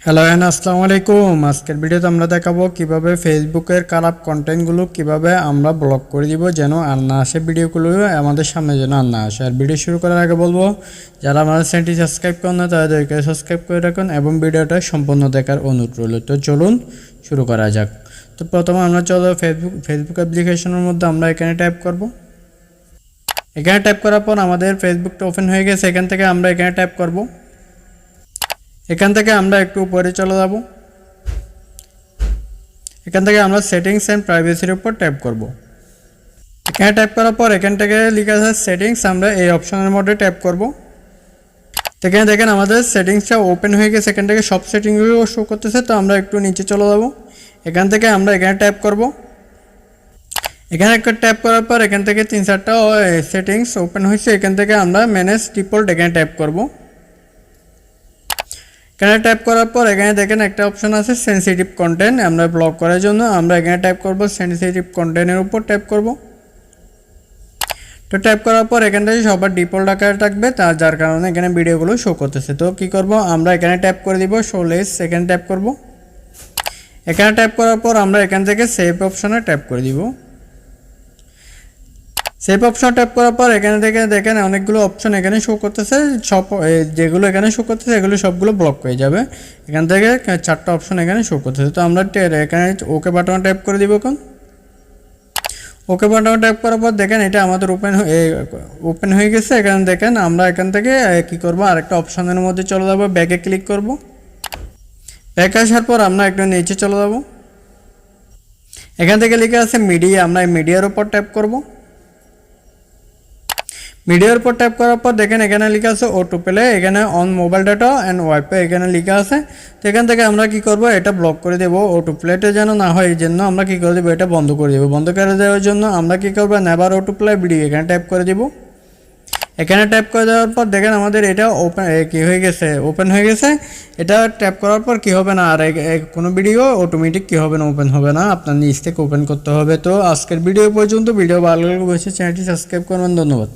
Hello and আসসালামু আলাইকুম। আজকের ভিডিওতে আমরা দেখাবো কিভাবে ফেসবুকের খারাপ কন্টেন্টগুলো কিভাবে আমরা ব্লক করে দিব যেন আর না আসে, ভিডিওগুলো আমাদের সামনে যেন আর না আসে। আর ভিডিও শুরু করার আগে বলবো, যারা আমাদের চ্যানেলটি সাবস্ক্রাইব করেন না তাদেরকে সাবস্ক্রাইব করে রাখুন এবং ভিডিওটা সম্পূর্ণ দেখার অনুরোধ রইল। তো চলুন শুরু করা যাক। তো প্রথমে আমরা চলো ফেসবুক অ্যাপ্লিকেশনের মধ্যে আমরা এখানে টাইপ করব। এখানে টাইপ করার পর আমাদের ফেসবুকটা ওপেন হয়ে গেছে। এখান থেকে আমরা এখানে টাইপ করব। এখান থেকে আমরা একটু উপরে চলে যাব। এখান থেকে আমরা সেটিংস এন্ড প্রাইভেসির উপর ট্যাপ করব। এখানে ট্যাপ করার পর এখান থেকে লেখা আছে সেটিংস, আমরা এই অপশনের মধ্যে ট্যাপ করব। এখানে দেখেন আমাদের সেটিংসটা ওপেন হয়ে গেছে। এখান থেকে সব সেটিংসগুলো শো করতেছে। তো আমরা একটু নিচে চলে যাব। এখান থেকে আমরা এখানে ট্যাপ করব। এখানে একটা ট্যাপ করার পর এখান থেকে 3-4টা সেটিংস ওপেন হয়েছে। এখান থেকে আমরা ম্যানেজ ডিফল্ট এখানে ট্যাপ করব। এখানে ট্যাপ করার পর এখানে দেখেন একটা অপশন আছে সেনসিটিভ কন্টেন্ট, আমরা ব্লক করার জন্য আমরা এখানে ট্যাপ করব সেনসিটিভ কন্টেন্টের উপর ট্যাপ করব। তো ট্যাপ করার পর এখান থেকে সবার ডিফল্ট আকারে থাকবে, যার কারণে এখানে ভিডিওগুলো শো করতেছে। তো কি করব, আমরা এখানে ট্যাপ করে দিব শো লেস, এখানে ট্যাপ করব। এখানে ট্যাপ করার পর আমরা এখান থেকে সেভ অপশনে ট্যাপ করে দিব। সেভ অপশন ট্যাপ করার পর এখানে থেকে দেখেন অনেকগুলো অপশন এখানে শো করতেছে। সব যেগুলো এখানে শো করতেছে এগুলো সবগুলো ব্লক হয়ে যাবে। এখান থেকে 4টা অপশন এখানে শো করতেছে। তো আমরা এখানে ওকে বাটন ট্যাপ করে দিব। এখন ওকে বাটন ট্যাপ করার পর দেখেন এটা আমাদের ওপেন হয়ে গেছে। এখানে দেখেন আমরা এখান থেকে কি করব, আরেকটা অপশনের মধ্যে চলে যাব, ব্যাকে ক্লিক করব। ব্যাকে আসার পর আমরা একটু নিচে চলে যাব। এখান থেকে লেখা আছে মিডিয়া, আমরা মিডিয়ার উপর ট্যাপ করব। মিডিয়ার উপর ট্যাপ করার পর দেখেন এখানে লেখা আছে অটো প্লে, এখানে on mobile data and wifi এখানে লেখা আছে। তো এখান থেকে আমরা কি করব, এটা ব্লক করে দেব। অটো প্লেটা যেন না হয় এই জন্য আমরা কি করে দেবো, এটা বন্ধ করে দেবো। বন্ধ করে দেওয়ার জন্য আমরা কি করবো, নেভার অটো প্লে ভিডিও এখানে ট্যাপ করে দেব। এখানে ট্যাপ করে দেওয়ার পর দেখেন আমাদের এটা ওপেন হয়ে গেছে। এটা ট্যাপ করার পর কি হবে না, আর কোনো ভিডিও অটোমেটিক কি হবে না, ওপেন হবে না, আপনার নিজ থেকে ওপেন করতে হবে। তো আজকের ভিডিও পর্যন্ত। ভিডিও ভালো লাগলে অবশ্যই চ্যানেলটি সাবস্ক্রাইব করবেন। ধন্যবাদ।